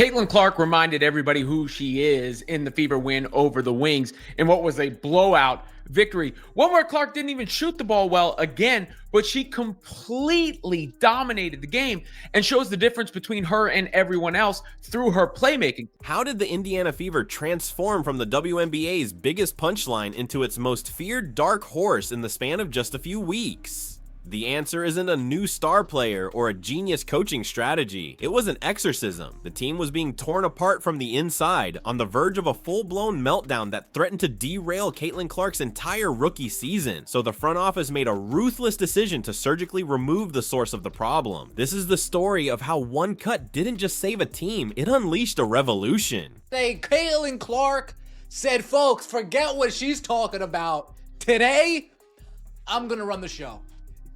Caitlin Clark reminded everybody who she is in the Fever win over the Wings in what was a blowout victory. One where Clark didn't even shoot the ball well again, but she completely dominated the game and shows the difference between her and everyone else through her playmaking. How did the Indiana Fever transform from the WNBA's biggest punchline into its most feared dark horse in the span of just a few weeks? The answer isn't a new star player or a genius coaching strategy. It was an exorcism. The team was being torn apart from the inside, on the verge of a full-blown meltdown that threatened to derail Caitlin Clark's entire rookie season. So the front office made a ruthless decision to surgically remove the source of the problem. This is the story of how one cut didn't just save a team, it unleashed a revolution. Caitlin Clark said, folks, forget what she's talking about. Today, I'm gonna run the show.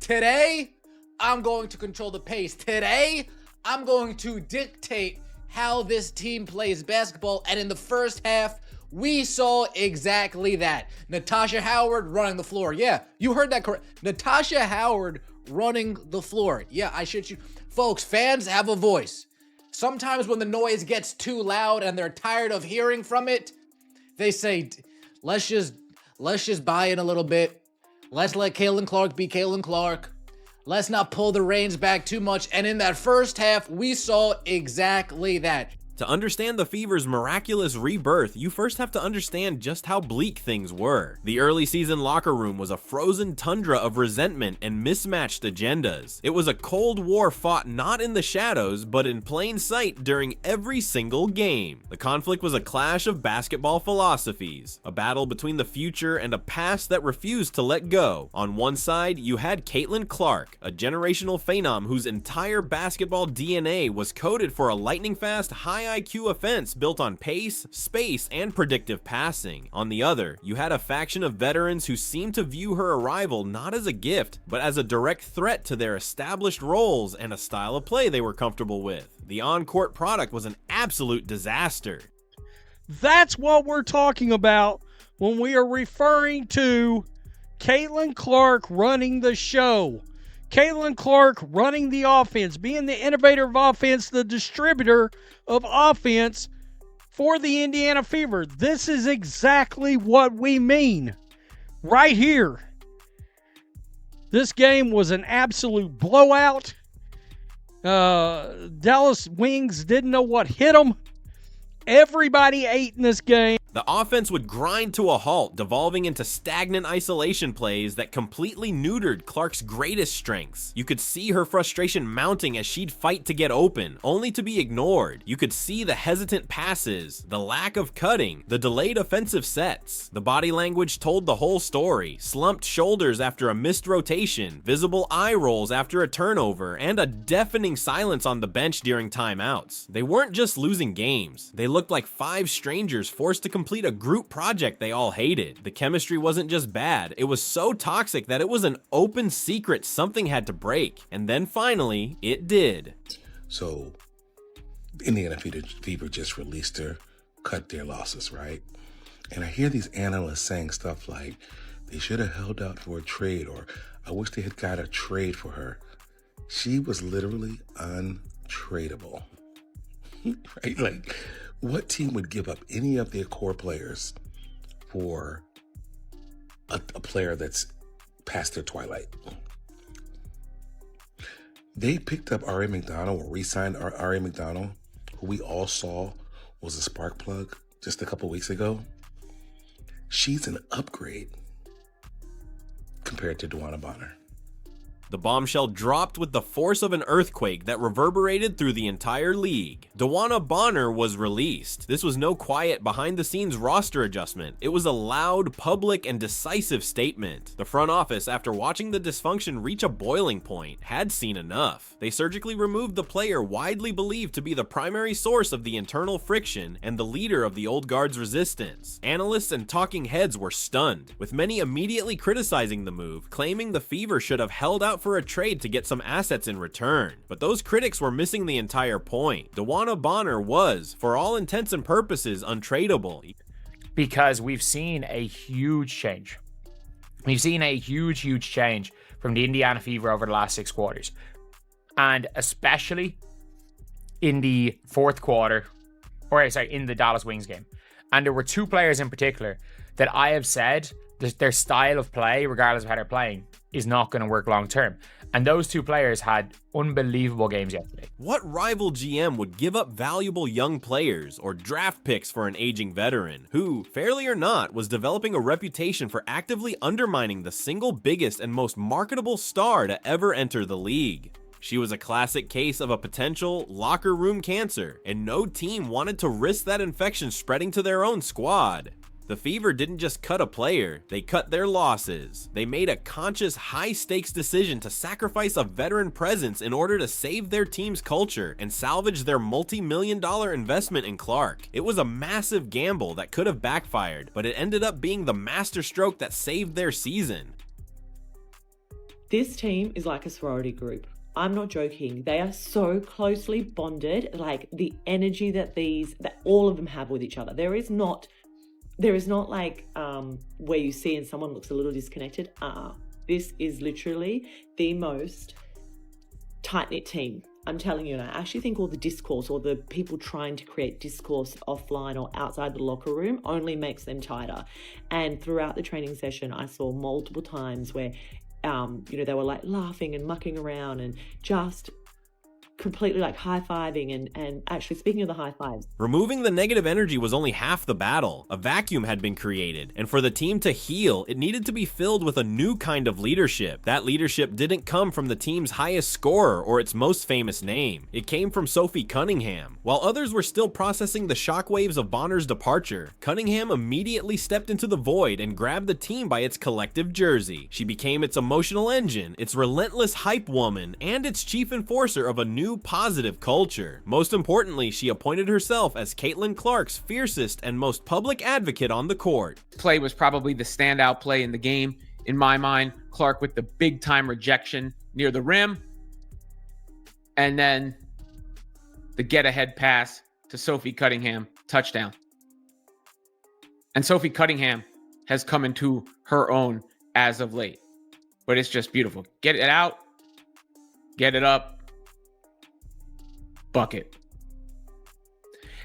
Today, I'm going to control the pace. Today, I'm going to dictate how this team plays basketball. And in the first half, we saw exactly that. Natasha Howard running the floor. Yeah, you heard that correct. Natasha Howard running the floor. Yeah, I shit you. Folks, fans have a voice. Sometimes when the noise gets too loud and they're tired of hearing from it, they say, let's just buy in a little bit. Let's let Caitlin Clark be Caitlin Clark. Let's not pull the reins back too much. And in that first half, we saw exactly that. To understand the Fever's miraculous rebirth, you first have to understand just how bleak things were. The early season locker room was a frozen tundra of resentment and mismatched agendas. It was a cold war fought not in the shadows, but in plain sight during every single game. The conflict was a clash of basketball philosophies, a battle between the future and a past that refused to let go. On one side, you had Caitlin Clark, a generational phenom whose entire basketball DNA was coded for a lightning-fast, high IQ offense built on pace, space, and predictive passing. On the other, you had a faction of veterans who seemed to view her arrival not as a gift, but as a direct threat to their established roles and a style of play they were comfortable with. The on-court product was an absolute disaster. That's what we're talking about when we are referring to Caitlin Clark running the show. Caitlin Clark running the offense, being the innovator of offense, the distributor of offense for the Indiana Fever. This is exactly what we mean right here. This game was an absolute blowout. Dallas Wings didn't know what hit them. Everybody ate in this game. The offense would grind to a halt, devolving into stagnant isolation plays that completely neutered Clark's greatest strengths. You could see her frustration mounting as she'd fight to get open, only to be ignored. You could see the hesitant passes, the lack of cutting, the delayed offensive sets. The body language told the whole story. Slumped shoulders after a missed rotation, visible eye rolls after a turnover, and a deafening silence on the bench during timeouts. They weren't just losing games. They looked like five strangers forced to complete a group project they all hated. The chemistry wasn't just bad, it was so toxic that it was an open secret something had to break. And then finally, it did. So, Indiana Fever just released her, cut their losses, right? And I hear these analysts saying stuff like, they should have held out for a trade, or I wish they had got a trade for her. She was literally untradeable, right? Like, what team would give up any of their core players for a player that's past their twilight? They picked up R.A. McDonald, or re-signed R.A. McDonald, who we all saw was a spark plug just a couple weeks ago. She's an upgrade compared to DeWanna Bonner. The bombshell dropped with the force of an earthquake that reverberated through the entire league. DeWanna Bonner was released. This was no quiet behind-the-scenes roster adjustment. It was a loud, public, and decisive statement. The front office, after watching the dysfunction reach a boiling point, had seen enough. They surgically removed the player widely believed to be the primary source of the internal friction and the leader of the old guard's resistance. Analysts and talking heads were stunned, with many immediately criticizing the move, claiming the Fever should have held out for a trade to get some assets in return. But those critics were missing the entire point. DeWanna Bonner was, for all intents and purposes, untradeable. Because we've seen a huge change. We've seen a huge change from the Indiana Fever over the last 6 quarters. And especially in the fourth quarter, or sorry, in the Dallas Wings game. And there were two players in particular that I have said that their style of play, regardless of how they're playing, is not going to work long term. And those two players had unbelievable games yesterday. What rival GM would give up valuable young players or draft picks for an aging veteran who, fairly or not, was developing a reputation for actively undermining the single biggest and most marketable star to ever enter the league? She was a classic case of a potential locker room cancer, and no team wanted to risk that infection spreading to their own squad. The Fever didn't just cut a player, they cut their losses. They made a conscious, high-stakes decision to sacrifice a veteran presence in order to save their team's culture and salvage their multi-million-dollar investment in Clark. It was a massive gamble that could have backfired, but it ended up being the masterstroke that saved their season. This team is like a sorority group. I'm not joking. They are so closely bonded, like the energy that all of them have with each other. There is not like where you see and someone looks a little disconnected. This is literally the most tight-knit team. I'm telling you, and I actually think all the discourse or the people trying to create discourse offline or outside the locker room only makes them tighter. And throughout the training session, I saw multiple times where, they were like laughing and mucking around and just completely like high-fiving and actually speaking of the high fives. Removing the negative energy was only half the battle. A vacuum had been created, and for the team to heal, it needed to be filled with a new kind of leadership. That leadership didn't come from the team's highest scorer or its most famous name. It came from Sophie Cunningham. While others were still processing the shockwaves of Bonner's departure, Cunningham immediately stepped into the void and grabbed the team by its collective jersey. She became its emotional engine, its relentless hype woman, and its chief enforcer of a new positive culture. Most importantly, she appointed herself as Caitlin Clark's fiercest and most public advocate on the court. Play was probably the standout play in the game. In my mind, Clark with the big time rejection near the rim. And then the get ahead pass to Sophie Cunningham, touchdown. And Sophie Cunningham has come into her own as of late. But it's just beautiful. Get it out, get it up, bucket.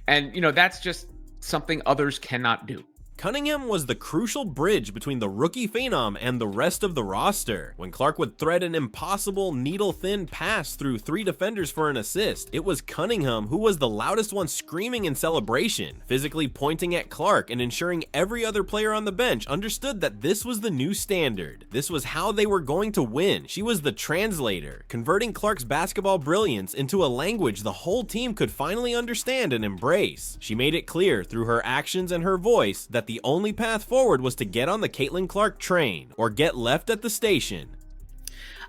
And, that's just something others cannot do. Cunningham was the crucial bridge between the rookie phenom and the rest of the roster. When Clark would thread an impossible needle-thin pass through 3 defenders for an assist, it was Cunningham who was the loudest one screaming in celebration, physically pointing at Clark and ensuring every other player on the bench understood that this was the new standard. This was how they were going to win. She was the translator, converting Clark's basketball brilliance into a language the whole team could finally understand and embrace. She made it clear through her actions and her voice that the only path forward was to get on the Caitlin Clark train or get left at the station.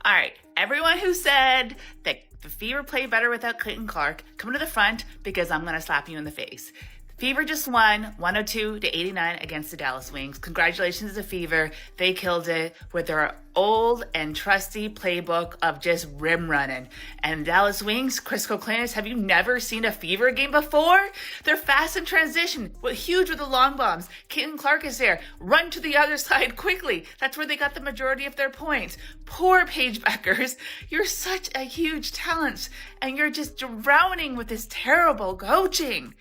All right, everyone who said that the Fever played better without Caitlin Clark, come to the front because I'm going to slap you in the face. Fever just won 102-89 against the Dallas Wings. Congratulations to Fever. They killed it with their old and trusty playbook of just rim running. And Dallas Wings, Chris Coclanis, have you never seen a Fever game before? They're fast in transition, huge with the long bombs. Caitlin Clark is there. Run to the other side quickly. That's where they got the majority of their points. Poor Paige Beckers. You're such a huge talent, and you're just drowning with this terrible coaching.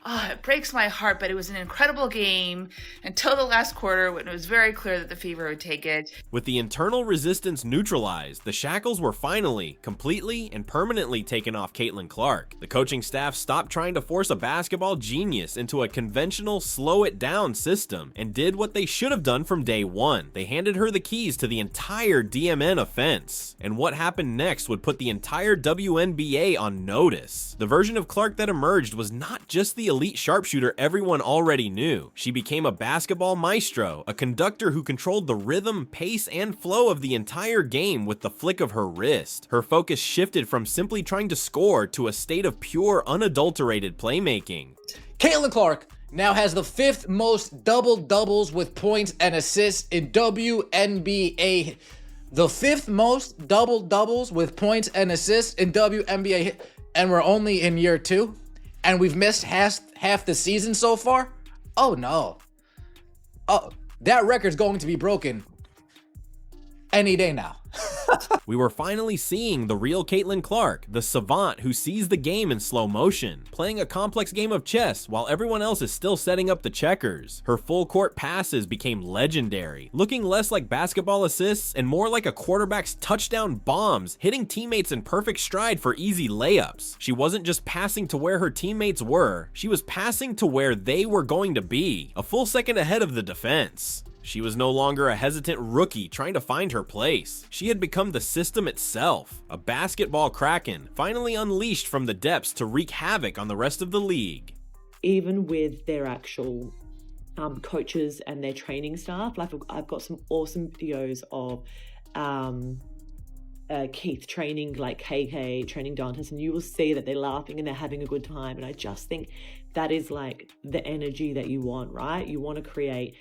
Oh, it breaks my heart, but it was an incredible game until the last quarter when it was very clear that the Fever would take it. With the internal resistance neutralized, the shackles were finally, completely, and permanently taken off Caitlin Clark. The coaching staff stopped trying to force a basketball genius into a conventional slow-it-down system and did what they should have done from day one. They handed her the keys to the entire DMN offense. And what happened next would put the entire WNBA on notice. The version of Clark that emerged was not just the elite sharpshooter everyone already knew. She became a basketball maestro, a conductor who controlled the rhythm, pace, and flow of the entire game with the flick of her wrist. Her focus shifted from simply trying to score to a state of pure, unadulterated playmaking. Caitlin Clark now has the 5th most double-doubles with points and assists in WNBA. The 5th most double-doubles with points and assists in WNBA, and we're only in year 2? And we've missed half the season so far? Oh no. Oh, that record's going to be broken any day now. We were finally seeing the real Caitlin Clark, the savant who sees the game in slow motion, playing a complex game of chess while everyone else is still setting up the checkers. Her full court passes became legendary, looking less like basketball assists and more like a quarterback's touchdown bombs, hitting teammates in perfect stride for easy layups. She wasn't just passing to where her teammates were, she was passing to where they were going to be, a full second ahead of the defense. She was no longer a hesitant rookie trying to find her place. She had become the system itself, a basketball kraken, finally unleashed from the depths to wreak havoc on the rest of the league. Even with their actual coaches and their training staff, like I've got some awesome videos of Keith training, like KK training Dantas, and you will see that they're laughing and they're having a good time. And I just think that is like the energy that you want, right? You want to create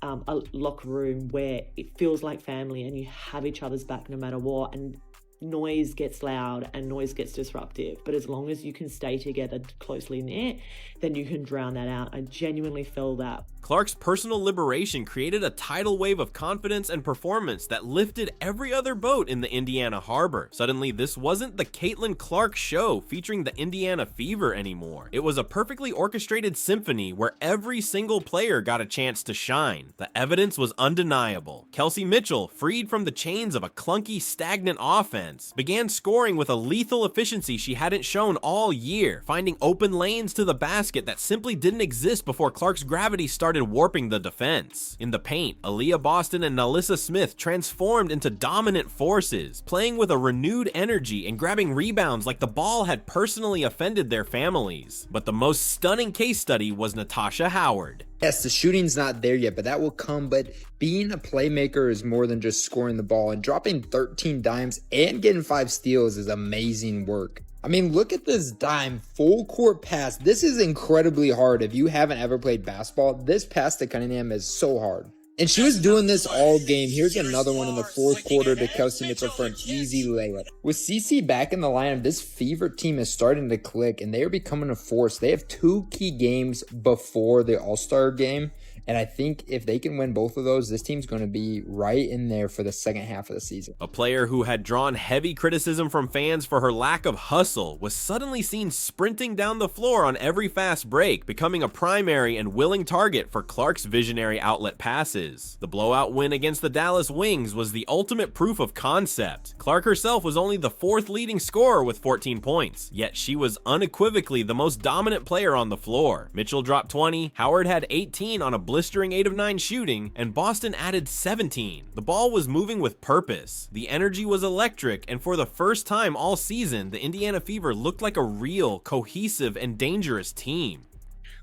a locker room where it feels like family and you have each other's back no matter what, and noise gets loud and noise gets disruptive, but as long as you can stay together closely knit, then you can drown that out. I genuinely feel that. Clark's personal liberation created a tidal wave of confidence and performance that lifted every other boat in the Indiana harbor. Suddenly, this wasn't the Caitlin Clark show featuring the Indiana Fever anymore. It was a perfectly orchestrated symphony where every single player got a chance to shine. The evidence was undeniable. Kelsey Mitchell, freed from the chains of a clunky, stagnant offense, began scoring with a lethal efficiency she hadn't shown all year, finding open lanes to the basket that simply didn't exist before Clark's gravity started warping the defense. In the paint, Aaliyah Boston and Nalissa Smith transformed into dominant forces, playing with a renewed energy and grabbing rebounds like the ball had personally offended their families. But the most stunning case study was Natasha Howard. Yes, the shooting's not there yet, but that will come. But being a playmaker is more than just scoring the ball, and dropping 13 dimes and getting 5 steals is amazing work. I mean, look at this dime full court pass. This is incredibly hard. If you haven't ever played basketball, this pass to Cunningham is so hard. And she was doing this all game. Here's another one in the fourth quarter to Kelsey Mitchell for an easy layup. With CC back in the lineup, this Fever team is starting to click, and they are becoming a force. They have 2 key games before the All-Star game. And I think if they can win both of those, this team's going to be right in there for the second half of the season. A player who had drawn heavy criticism from fans for her lack of hustle was suddenly seen sprinting down the floor on every fast break, becoming a primary and willing target for Clark's visionary outlet passes. The blowout win against the Dallas Wings was the ultimate proof of concept. Clark herself was only the 4th leading scorer with 14 points, yet she was unequivocally the most dominant player on the floor. Mitchell dropped 20, Howard had 18 on a blistering 8 of 9 shooting, and Boston added 17. The ball was moving with purpose. The energy was electric, and for the first time all season, the Indiana Fever looked like a real, cohesive, and dangerous team.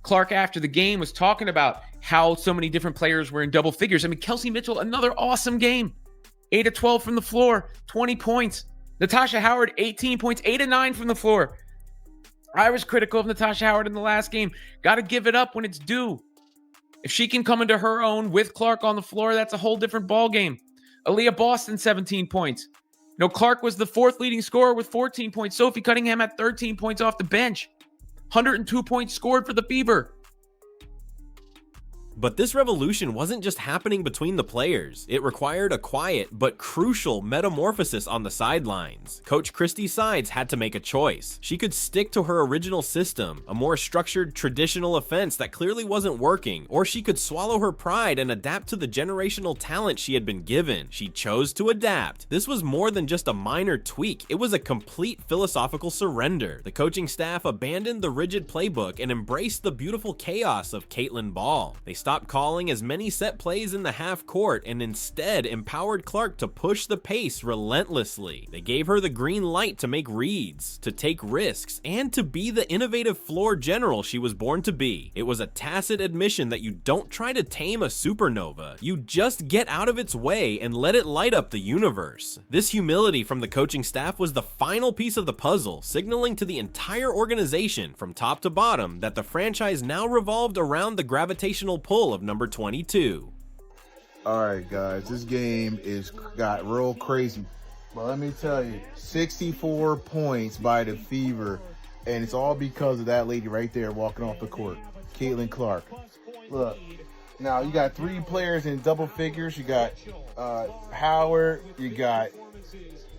Clark, after the game, was talking about how so many different players were in double figures. I mean, Kelsey Mitchell, another awesome game. 8 of 12 from the floor, 20 points. Natasha Howard, 18 points, 8 of 9 from the floor. I was critical of Natasha Howard in the last game. Got to give it up when it's due. If she can come into her own with Clark on the floor, that's a whole different ball game. Aaliyah Boston, 17 points. Clark was the 4th leading scorer with 14 points. Sophie Cunningham had 13 points off the bench. 102 points scored for the Fever. But this revolution wasn't just happening between the players. It required a quiet but crucial metamorphosis on the sidelines. Coach Christy Sides had to make a choice. She could stick to her original system, a more structured, traditional offense that clearly wasn't working, or she could swallow her pride and adapt to the generational talent she had been given. She chose to adapt. This was more than just a minor tweak. It was a complete philosophical surrender. The coaching staff abandoned the rigid playbook and embraced the beautiful chaos of Caitlin Ball. They stopped calling as many set plays in the half court and instead empowered Clark to push the pace relentlessly. They gave her the green light to make reads, to take risks, and to be the innovative floor general she was born to be. It was a tacit admission that you don't try to tame a supernova, you just get out of its way and let it light up the universe. This humility from the coaching staff was the final piece of the puzzle, signaling to the entire organization from top to bottom that the franchise now revolved around the gravitational pull of number 22. All right, guys, this game got real crazy. But let me tell you, 64 points by the Fever, and it's all because of that lady right there walking off the court, Caitlin Clark. Look, now you got 3 players in double figures. You got Howard, you got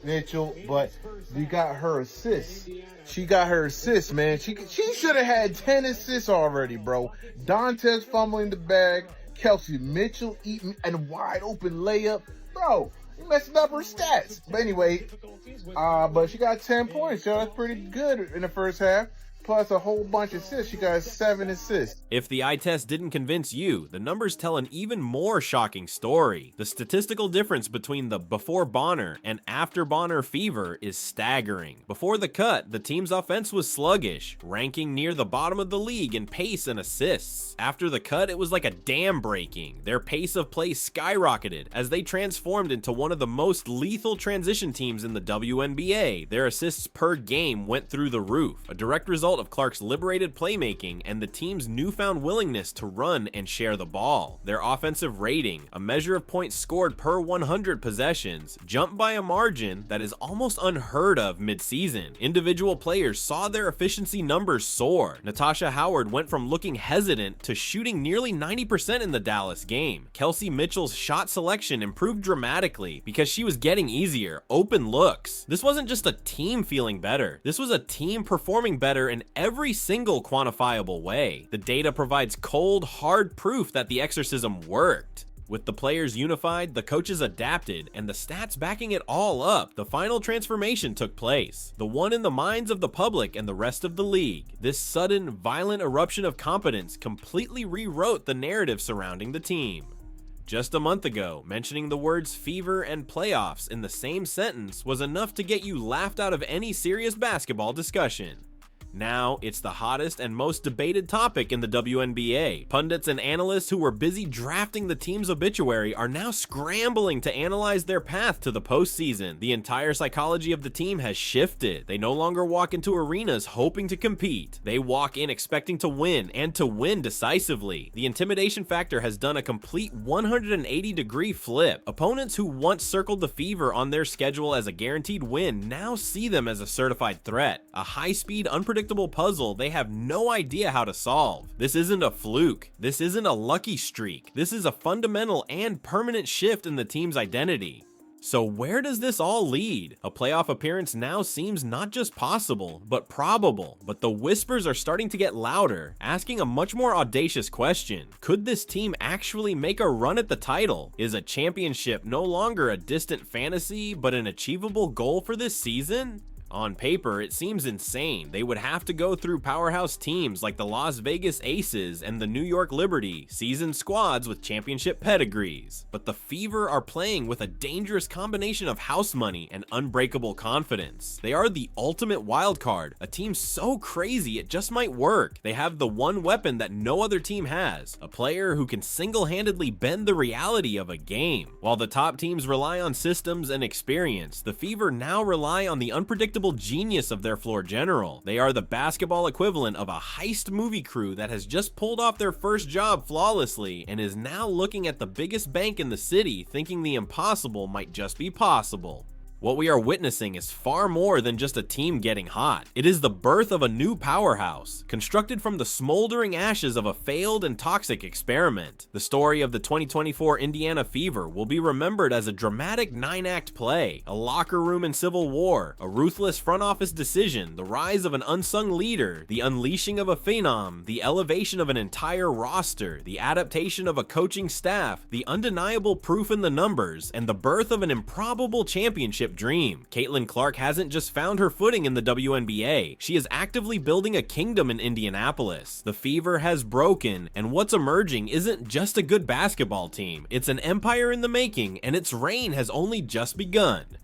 Mitchell, but you got her assists. She got her assists, man. She should have had 10 assists already, bro. Dantes fumbling the bag, Kelsey Mitchell eating and wide open layup, bro. You messing up her stats. But anyway, but she got 10 points, yo. That's pretty good in the first half. Plus a whole bunch of assists. She got 7 assists. If the eye test didn't convince you, the numbers tell an even more shocking story. The statistical difference between the before Bonner and after Bonner Fever is staggering. Before the cut, the team's offense was sluggish, ranking near the bottom of the league in pace and assists. After the cut, it was like a dam breaking. Their pace of play skyrocketed as they transformed into one of the most lethal transition teams in the WNBA. Their assists per game went through the roof, a direct result of Clark's liberated playmaking and the team's newfound willingness to run and share the ball. Their offensive rating, a measure of points scored per 100 possessions, jumped by a margin that is almost unheard of mid-season. Individual players saw their efficiency numbers soar. Natasha Howard went from looking hesitant to shooting nearly 90% in the Dallas game. Kelsey Mitchell's shot selection improved dramatically because she was getting easier, open looks. This wasn't just a team feeling better. This was a team performing better in every single quantifiable way. The data provides cold, hard proof that the exorcism worked. With the players unified, the coaches adapted, and the stats backing it all up, the final transformation took place. The one in the minds of the public and the rest of the league. This sudden, violent eruption of competence completely rewrote the narrative surrounding the team. Just a month ago, mentioning the words fever and playoffs in the same sentence was enough to get you laughed out of any serious basketball discussion. Now, it's the hottest and most debated topic in the WNBA. Pundits and analysts who were busy drafting the team's obituary are now scrambling to analyze their path to the postseason. The entire psychology of the team has shifted. They no longer walk into arenas hoping to compete. They walk in expecting to win, and to win decisively. The intimidation factor has done a complete 180-degree flip. Opponents who once circled the Fever on their schedule as a guaranteed win now see them as a certified threat. A high-speed, unpredictable puzzle they have no idea how to solve. This isn't a fluke. This isn't a lucky streak. This is a fundamental and permanent shift in the team's identity. So where does this all lead? A playoff appearance now seems not just possible, but probable. But the whispers are starting to get louder, asking a much more audacious question. Could this team actually make a run at the title? Is a championship no longer a distant fantasy, but an achievable goal for this season? On paper, it seems insane. They would have to go through powerhouse teams like the Las Vegas Aces and the New York Liberty, seasoned squads with championship pedigrees. But the Fever are playing with a dangerous combination of house money and unbreakable confidence. They are the ultimate wild card, a team so crazy it just might work. They have the one weapon that no other team has, a player who can single-handedly bend the reality of a game. While the top teams rely on systems and experience, the Fever now rely on the unpredictable genius of their floor general. They are the basketball equivalent of a heist movie crew that has just pulled off their first job flawlessly and is now looking at the biggest bank in the city thinking the impossible might just be possible. What we are witnessing is far more than just a team getting hot. It is the birth of a new powerhouse, constructed from the smoldering ashes of a failed and toxic experiment. The story of the 2024 Indiana Fever will be remembered as a dramatic 9-act play, a locker room and civil war, a ruthless front office decision, the rise of an unsung leader, the unleashing of a phenom, the elevation of an entire roster, the adaptation of a coaching staff, the undeniable proof in the numbers, and the birth of an improbable championship dream. Caitlin Clark hasn't just found her footing in the WNBA, she is actively building a kingdom in Indianapolis. The Fever has broken, and what's emerging isn't just a good basketball team, it's an empire in the making, and its reign has only just begun.